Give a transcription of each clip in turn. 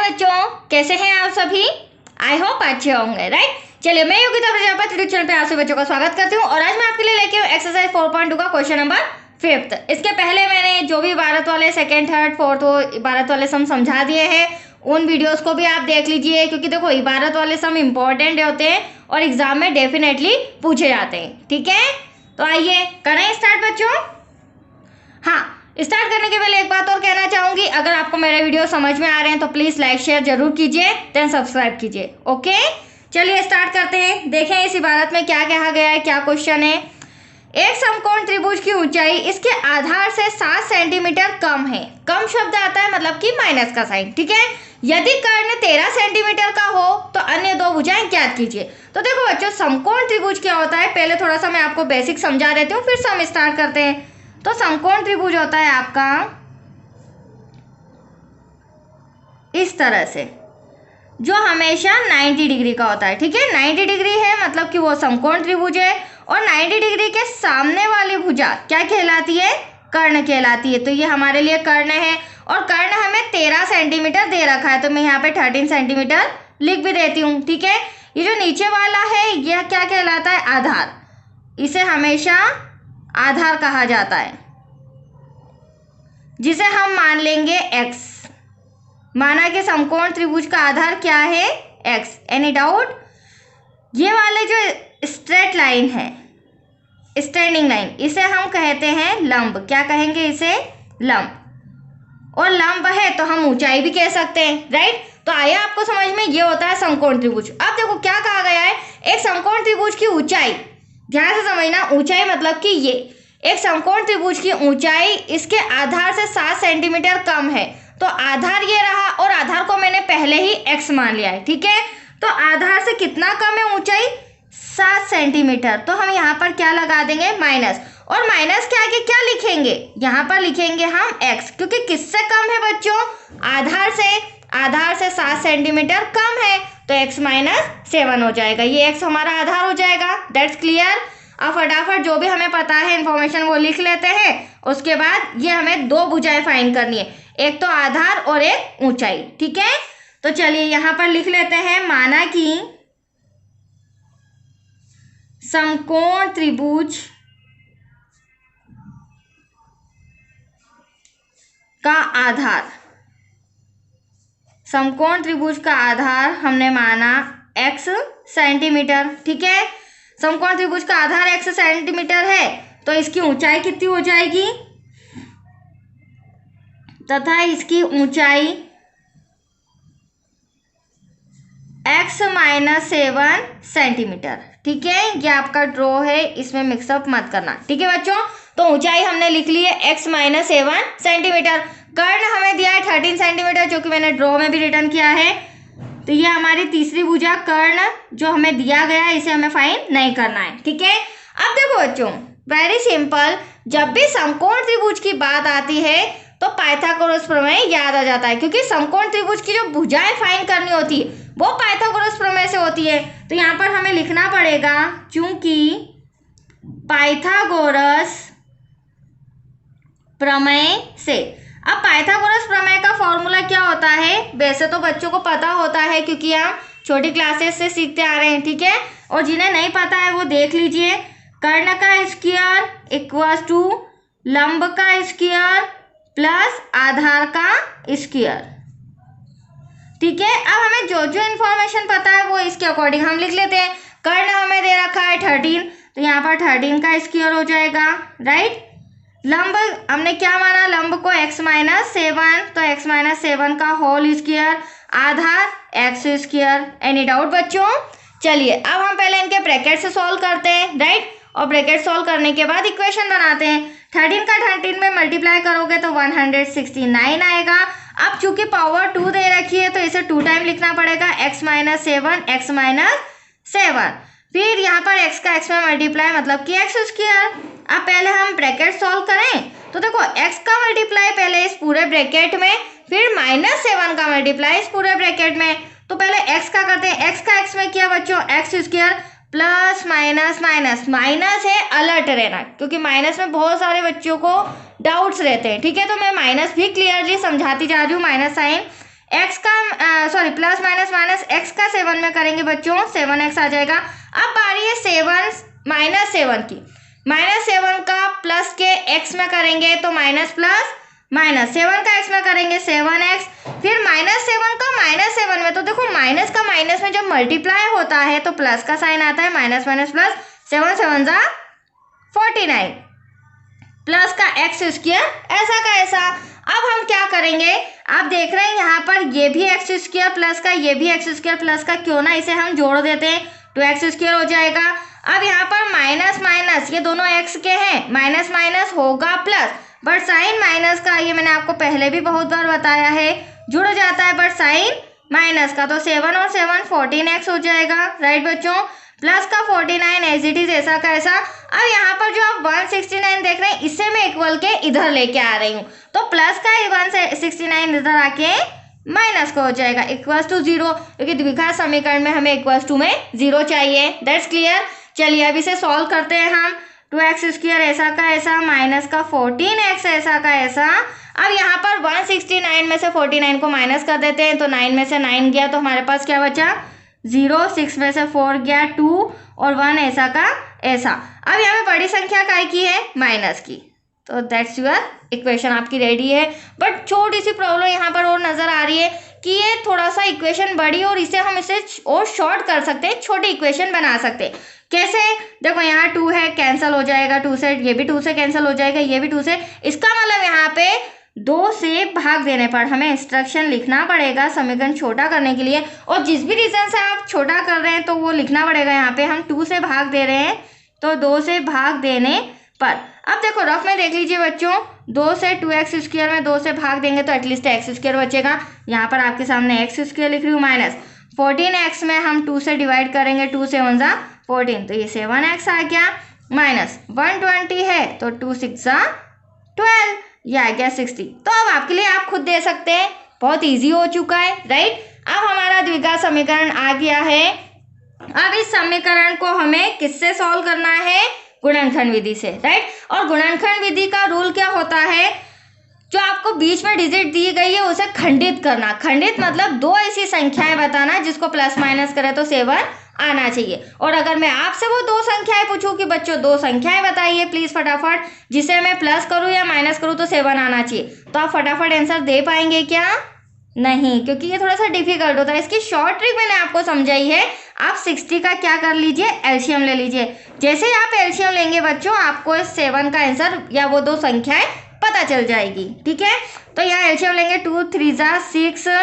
बच्चों, कैसे हैं आप सभी? आई होप अच्छे होंगे, राइट। चलिए, मैं योगिता प्रजापति यूट्यूब चैनल पे आप सभी बच्चों का स्वागत करती हूँ और आज मैं आपके लिए लेके हूँ एक्सरसाइज 4.2 का क्वेश्चन नंबर 5। इसके पहले मैंने जो भी भारत वाले सेकंड थर्ड फोर्थ भारत वाले सम समझा दिए हैं, उन वीडियोस को भी आप देख लीजिए, क्योंकि देखो इबारत वाले सम इंपॉर्टेंट होते हैं और एग्जाम में डेफिनेटली पूछे जाते हैं। ठीक है, तो आइए करें स्टार्ट बच्चों। हाँ, स्टार्ट करने के पहले एक बात और कहना चाहूंगी, अगर आपको मेरे वीडियो समझ में आ रहे हैं तो प्लीज लाइक शेयर जरूर कीजिए, देन सब्सक्राइब कीजिए। ओके, चलिए स्टार्ट करते हैं। देखें इस इबारत में क्या कहा गया है, क्या क्वेश्चन है। एक समकोण त्रिभुज की ऊंचाई इसके आधार से 7 सेंटीमीटर कम है। कम शब्द आता है मतलब कि माइनस का साइन। ठीक है, यदि कर्ण 13 सेंटीमीटर का हो तो अन्य दो भुजाएं ज्ञात कीजिए। तो देखो बच्चों, समकोण त्रिभुज क्या होता है, पहले थोड़ा सा मैं आपको बेसिक समझा देती हूँ, फिर से हम स्टार्ट करते हैं। तो समकोण त्रिभुज होता है आपका इस तरह से, जो हमेशा 90 डिग्री का होता है। ठीक है, 90 डिग्री है मतलब कि वो समकोण त्रिभुज है, और 90 डिग्री के सामने वाली भुजा क्या कहलाती है, कर्ण कहलाती है। तो ये हमारे लिए कर्ण है, और कर्ण हमें 13 सेंटीमीटर दे रखा है, तो मैं यहाँ पे 13 सेंटीमीटर लिख भी देती हूँ। ठीक है, ये जो नीचे वाला है यह क्या कहलाता है, आधार। इसे हमेशा आधार कहा जाता है, जिसे हम मान लेंगे x। माना कि समकोण त्रिभुज का आधार क्या है, x। Any doubt? ये वाले जो स्ट्रेट लाइन है, स्टैंडिंग लाइन, इसे हम कहते हैं लंब। क्या कहेंगे इसे, लंब। और लंब है तो हम ऊंचाई भी कह सकते हैं, राइट। तो आया आपको समझ में, ये होता है समकोण त्रिभुज। अब देखो क्या कहा गया है, एक समकोण त्रिभुज की ऊंचाई, ध्यान से समझना, ऊंचाई मतलब कि ये एक समकोण त्रिभुज की ऊंचाई इसके आधार से 7 सेंटीमीटर कम है। तो आधार ये रहा, और आधार को मैंने पहले ही x मान लिया है। ठीक है, तो आधार से कितना कम है ऊंचाई, 7 सेंटीमीटर। तो हम यहाँ पर क्या लगा देंगे, माइनस। और माइनस के आगे क्या लिखेंगे, यहाँ पर लिखेंगे हम x, क्योंकि किससे कम है बच्चों, आधार से। आधार से 7 सेंटीमीटर कम है, तो x - 7 हो जाएगा। ये x हमारा आधार हो जाएगा। That's clear. अब फटाफट जो भी हमें पता है इन्फॉर्मेशन वो लिख लेते हैं। उसके बाद ये हमें दो भुजाएं फाइंड करनी है, एक तो आधार और एक ऊंचाई। ठीक है, तो चलिए यहाँ पर लिख लेते हैं। माना कि समकोण त्रिभुज का आधार, समकोण त्रिभुज का आधार हमने माना x सेंटीमीटर। ठीक है, समकोण त्रिभुज का आधार x सेंटीमीटर है, तो इसकी ऊंचाई कितनी हो जाएगी, तथा इसकी ऊंचाई x - 7 सेंटीमीटर। ठीक है, ये आपका ड्रॉ है, इसमें मिक्सअप मत करना। ठीक है बच्चों, तो ऊंचाई हमने लिख ली है x - 7 सेंटीमीटर। कर्ण हमें दिया है 13 सेंटीमीटर, जो कि मैंने ड्रॉ में भी रिटर्न किया है। तो ये हमारी तीसरी भुजा कर्ण जो हमें दिया गया है, इसे हमें फाइंड नहीं करना है। ठीक है, अब देखो बच्चों, वेरी सिंपल, जब भी समकोण त्रिभुज की बात आती है तो पाइथागोरस प्रमेय याद आ जाता है, क्योंकि समकोण त्रिभुज की जो भुजाएं फाइंड करनी होती है वो पाइथागोरस प्रमेय से होती है। तो यहाँ पर हमें लिखना पड़ेगा, चूंकि पाइथागोरस प्रमेय से। अब पाइथागोरस प्रमेय का फॉर्मूला क्या होता है, वैसे तो बच्चों को पता होता है, क्योंकि हम छोटी क्लासेस से सीखते आ रहे हैं। ठीक है, और जिन्हें नहीं पता है वो देख लीजिए। कर्ण का स्क्वायर इक्वल्स टू लंब का स्क्वायर प्लस आधार का स्क्वायर। ठीक है, अब हमें जो जो इन्फॉर्मेशन पता है वो इसके अकॉर्डिंग हम लिख लेते हैं। कर्ण हमें दे रखा है 13, तो यहाँ पर 13 का स्क्वायर हो जाएगा, राइट। लंब हमने क्या माना, लंब को x - 7, तो x - 7 का होल स्क्वायर, आधार x स्क्वायर। एनी डाउट बच्चों? चलिए अब हम पहले इनके ब्रैकेट से सॉल्व करते हैं, राइट। और ब्रैकेट सॉल्व करने के बाद इक्वेशन बनाते हैं। 13 का 13 में मल्टीप्लाई करोगे तो 169 आएगा। अब चूंकि पावर 2 दे रखी है तो इसे 2 टाइम लिखना पड़ेगा, x - 7 x - 7। फिर यहाँ पर x का x में मल्टीप्लाई मतलब कि x स्क्वायर। अब पहले हम ब्रैकेट सॉल्व करें तो देखो x का मल्टीप्लाई पहले इस पूरे ब्रैकेट में, फिर -7 का मल्टीप्लाई इस पूरे ब्रैकेट में। तो पहले x का करते हैं, x का x में किया बच्चों, x square plus minus minus. Minus है, अलर्ट रहना, क्योंकि माइनस में बहुत सारे बच्चों को डाउट्स रहते हैं। ठीक है, तो मैं माइनस भी क्लियरली समझाती जा रही हूँ, माइनस साइन एक्स का sorry plus minus minus x का 7 में करेंगे बच्चों 7x आ जाएगा। अब बारी है 7 माइनस 7 की, माइनस 7 का प्लस के एक्स में करेंगे तो माइनस प्लस माइनस 7 का एक्स में करेंगे 7x, फिर माइनस 7 का माइनस 7 में, तो देखो माइनस का माइनस में जब मल्टीप्लाई होता है तो प्लस का साइन आता है, माइनस माइनस प्लस 7 7 जा 49 प्लस का एक्स स्क्वायर ऐसा का ऐसा। अब हम क्या करेंगे, आप देख रहे हैं यहाँ पर ये भी एक्स स्क्वायर प्लस का, ये भी एक्स स्क्वायर प्लस का, क्यों ना इसे हम जोड़ देते हैं, 2x स्क्वायर हो जाएगा। अब यहाँ पर माइनस माइनस ये दोनों x के हैं, माइनस माइनस होगा प्लस, बट साइन माइनस का ये मैंने आपको पहले भी बहुत बार बताया है जुड़ जाता है, बट साइन माइनस का, तो 7 और 7 14x हो जाएगा, राइट बच्चों। प्लस का 49 एज इट इज ऐसा का ऐसा। अब यहाँ पर जो आप 169 देख रहे हैं इससे मैं इक्वल के इधर लेके आ रही हूँ, तो प्लस का 169 इधर आके माइनस का हो जाएगा इक्वल्स टू 0, क्योंकि द्विघात समीकरण में हमें इक्वल्स टू में 0 चाहिए। That's clear. चलिए अब इसे सॉल्व करते हैं हम। 2x स्क्वायर ऐसा का ऐसा माइनस का 14x ऐसा का ऐसा। अब यहाँ पर 169 में से 49 को माइनस कर देते हैं, तो 9 में से 9 गया तो हमारे पास क्या बचा 0, 6 में से 4 गया 2 और 1 ऐसा का ऐसा। अब यहाँ पे बड़ी संख्या काय की है माइनस की, तो दैट्स योर इक्वेशन आपकी रेडी है। बट छोटी सी प्रॉब्लम यहाँ पर और नजर आ रही है कि ये थोड़ा सा इक्वेशन बड़ी और इसे हम इसे और शॉर्ट कर सकते हैं, छोटी इक्वेशन बना सकते हैं। कैसे, देखो यहाँ 2 है कैंसिल हो जाएगा 2 से, ये भी 2 से कैंसिल हो जाएगा, ये भी 2 से, इसका मतलब यहाँ पे 2 से भाग देने पर हमें इंस्ट्रक्शन लिखना पड़ेगा समीकरण छोटा करने के लिए, और जिस भी रीजन से आप छोटा कर रहे हैं तो वो लिखना पड़ेगा। यहाँ पे हम 2 से भाग दे रहे हैं तो 2 से भाग देने पर, अब देखो रफ में देख लीजिए बच्चों, 2 से 2x स्क्वायर में 2 से भाग देंगे तो एटलीस्ट x स्क्वायर बचेगा। यहाँ पर आपके सामने x स्क्वायर लिख रही हूँ, माइनस 14x में हम 2 से डिवाइड करेंगे, 2 से 1 जा 14, तो ये 7x आ गया, माइनस 120 है तो 2 6 जा 12, ये आ गया 60। तो अब आपके लिए आप खुद दे सकते हैं, बहुत इजी हो चुका है, राइट। अब हमारा द्विघात समीकरण आ गया है। अब इस समीकरण को हमें किससे सॉल्व करना है, गुणनखंड विधि से, राइट। और गुणनखंड विधि का रूल क्या होता है, जो आपको बीच में डिजिट दी गई है उसे खंडित करना। खंडित मतलब 2 ऐसी संख्याएं बताना जिसको प्लस माइनस करे तो 7 आना चाहिए। और अगर मैं आपसे वो 2 संख्याएं पूछूं कि बच्चों 2 संख्याएं बताइए प्लीज फटाफट, जिसे मैं प्लस करूं या माइनस करूं तो 7 आना चाहिए, तो आप फटाफट आंसर दे पाएंगे क्या, नहीं, क्योंकि ये थोड़ा सा डिफिकल्ट होता है। इसकी शॉर्ट ट्रिक मैंने आपको समझाई है। आप 60 का क्या कर लीजिए, एलसीएम ले लीजिए। जैसे ही आप एलसीएम लेंगे बच्चों आपको इस 7 का आंसर या वो 2 संख्याएं पता चल जाएगी, ठीक है। तो यहाँ एलसीएम लेंगे, 2 3 जा 6,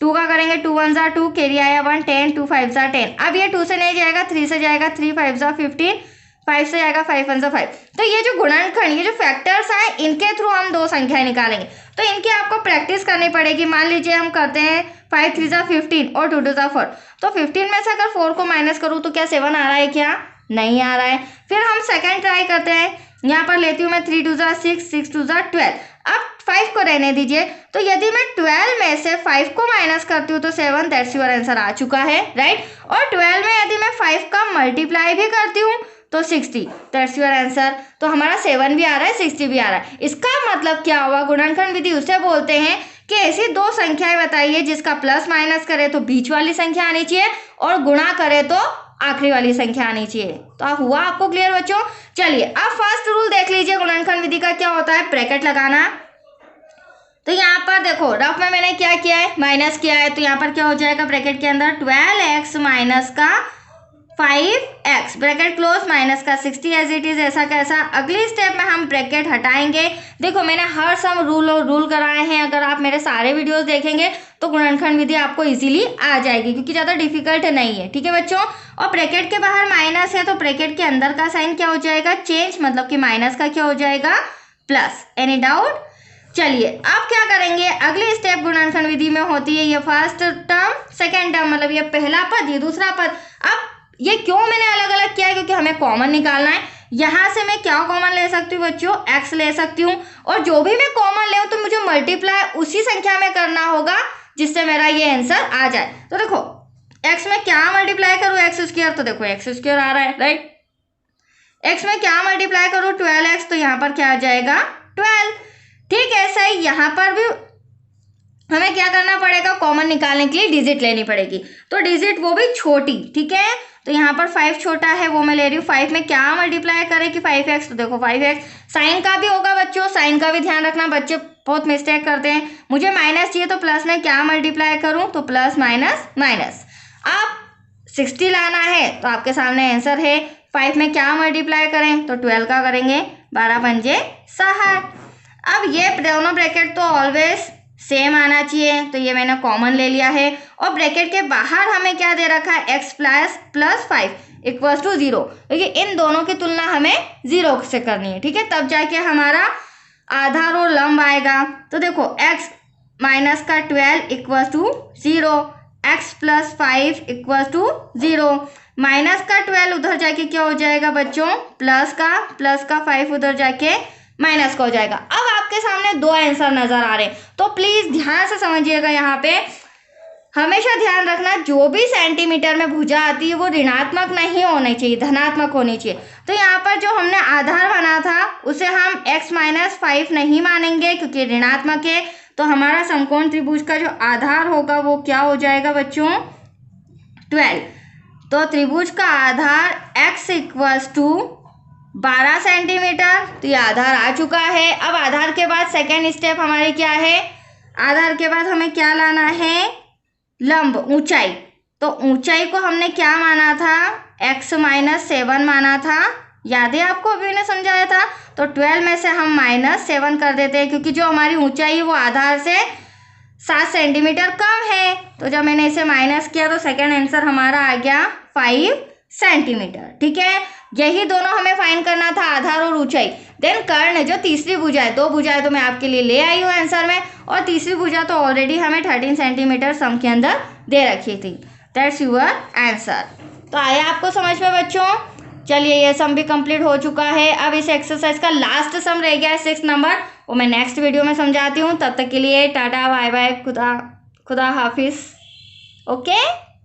2 का करेंगे 2 1 जा 2, कैरी आया 1, 10, 2 5 जा 10। अब ये 2 से नहीं जाएगा, 3 से जाएगा, 3 5 जा 15, 5 से जाएगा 5 1 जा 5। तो ये जो गुणनखंड, ये जो फैक्टर्स आए इनके थ्रू हम 2 संख्याएं निकालेंगे, तो इनकी आपको प्रैक्टिस करनी पड़ेगी। मान लीजिए हम करते हैं 5 3 जा 15 और 2 2 जा 4, तो 15 में से अगर 4 को माइनस करूँ तो क्या 7 आ रहा है, क्या नहीं आ रहा है। फिर हम सेकेंड ट्राई करते हैं, यहाँ पर लेती हूँ मैं 3 2 जा 6, 6 2 जा 12। अब 5 को रहने दीजिए, तो यदि मैं 12 में से 5 को माइनस करती हूँ तो 7, दैट्स योर आंसर आ चुका है, राइट। और 12 में यदि मैं 5 का मल्टीप्लाई भी करती हूँ तो 60, दैट्स योर आंसर। तो हमारा 7 भी आ रहा है 60 भी आ रहा है। इसका मतलब क्या हुआ, गुणनखंड विधि उसे बोलते हैं कि ऐसी 2 संख्याएं बताइए जिसका प्लस माइनस करे तो बीच वाली संख्या आनी चाहिए और गुणा करे तो आखिरी वाली संख्या आनी चाहिए। तो हुआ आपको क्लियर बच्चों। चलिए अब फर्स्ट रूल देख लीजिए गुणनखंड विधि का, क्या होता है, ब्रैकेट लगाना। तो यहाँ पर देखो रफ में मैंने क्या किया है, माइनस किया है, तो यहाँ पर क्या हो जाएगा ब्रैकेट के अंदर 12x माइनस का 5x, ब्रैकेट क्लोज, माइनस का 60 एज इट इज ऐसा कैसा। अगली स्टेप में हम ब्रैकेट हटाएंगे। देखो मैंने हर सम रूल कराए हैं, अगर आप मेरे सारे वीडियोस देखेंगे तो गुणनखंड विधि आपको इजीली आ जाएगी, क्योंकि ज़्यादा डिफिकल्ट नहीं है, ठीक है बच्चों। और ब्रैकेट के बाहर माइनस है तो ब्रैकेट के अंदर का साइन क्या हो जाएगा, चेंज, मतलब कि माइनस का क्या हो जाएगा, प्लस। Any doubt. चलिए अब क्या करेंगे, अगली स्टेप गुणनखंड विधि में होती है ये फर्स्ट टर्म सेकेंड टर्म, मतलब ये पहला पद ये दूसरा पद। अब ये क्यों मैंने अलग अलग किया है, क्योंकि हमें कॉमन निकालना है। यहाँ से मैं क्या कॉमन ले सकती हूँ बच्चों, x ले सकती हूँ, और जो भी मैं कॉमन ले तो मुझे मल्टीप्लाई उसी संख्या में करना होगा जिससे मेरा ये आंसर आ जाए। तो देखो x में क्या मल्टीप्लाई करूँ, एक्स स्क्वायर, तो देखो एक्स स्क्वायर आ रहा है, राइट। x में क्या मल्टीप्लाई करूँ, 12x, तो यहाँ पर क्या आ जाएगा 12। ठीक है, ऐसा ही यहाँ पर भी हमें क्या करना पड़ेगा, कॉमन निकालने के लिए डिजिट लेनी पड़ेगी, तो डिजिट वो भी छोटी, ठीक है। तो यहाँ पर 5 छोटा है वो मैं ले रही हूँ। 5 में क्या मल्टीप्लाई करें कि 5x, तो देखो 5x साइन का भी होगा बच्चों, साइन का भी ध्यान रखना, बच्चे बहुत मिस्टेक करते हैं। मुझे माइनस चाहिए तो प्लस में क्या मल्टीप्लाई करूँ, तो प्लस माइनस माइनस। आप 60 लाना है तो आपके सामने आंसर है। 5 में क्या मल्टीप्लाई करें, तो 12 का करेंगे, 12 पंजे 60। अब ये दोनों ब्रैकेट तो ऑलवेज सेम आना चाहिए, तो ये मैंने कॉमन ले लिया है। और ब्रैकेट के बाहर हमें क्या दे रखा है, x प्लस 5 इक्वल्स टू 0, क्योंकि इन दोनों की तुलना हमें 0 से करनी है, ठीक है, तब जाके हमारा आधार और लंब आएगा। तो देखो x माइनस का 12 equals to 0, x plus 5 equals to 0, minus का 12 उधर जाके क्या हो जाएगा बच्चों, प्लस का 5 उधर जाके माइनस का हो जाएगा। अब आपके सामने दो आंसर नजर आ रहे हैं, तो प्लीज ध्यान से समझिएगा। यहाँ पे हमेशा ध्यान रखना, जो भी सेंटीमीटर में भुजा आती है वो ऋणात्मक नहीं होनी चाहिए, धनात्मक होनी चाहिए। तो यहाँ पर जो हमने आधार बना था उसे हम x माइनस 5 नहीं मानेंगे क्योंकि ऋणात्मक है। तो हमारा समकोण त्रिभुज का जो आधार होगा वो क्या हो जाएगा बच्चों, 12। तो त्रिभुज का आधार x इक्वल्स टू 12 सेंटीमीटर, तो ये आधार आ चुका है। अब आधार के बाद सेकेंड स्टेप हमारे क्या है, आधार के बाद हमें क्या लाना है, लंब, ऊंचाई। तो ऊंचाई को हमने क्या माना था, x माइनस 7 माना था, याद है आपको, अभी ने समझाया था। तो 12 में से हम माइनस 7 कर देते हैं क्योंकि जो हमारी ऊंचाई है वो आधार से 7 सेंटीमीटर कम है। तो जब मैंने इसे माइनस किया तो सेकेंड आंसर हमारा आ गया 5 सेंटीमीटर, ठीक है। यही दोनों हमें फाइंड करना था, आधार और ऊंचाई। देन कर्ण, जो तीसरी भुजा है, 2 भुजाएं तो मैं आपके लिए ले आई हूँ आंसर में, और तीसरी भुजा तो ऑलरेडी हमें 13 सेंटीमीटर सम के अंदर दे रखी थी। That's your answer. तो आया आपको समझ में बच्चों। चलिए ये सम भी कंप्लीट हो चुका है। अब इस एक्सरसाइज का लास्ट सम रह गया है 6 नंबर, वो मैं नेक्स्ट वीडियो में समझाती हूँ। तब तक के लिए टाटा बाय बाय, खुदा हाफिज, ओके।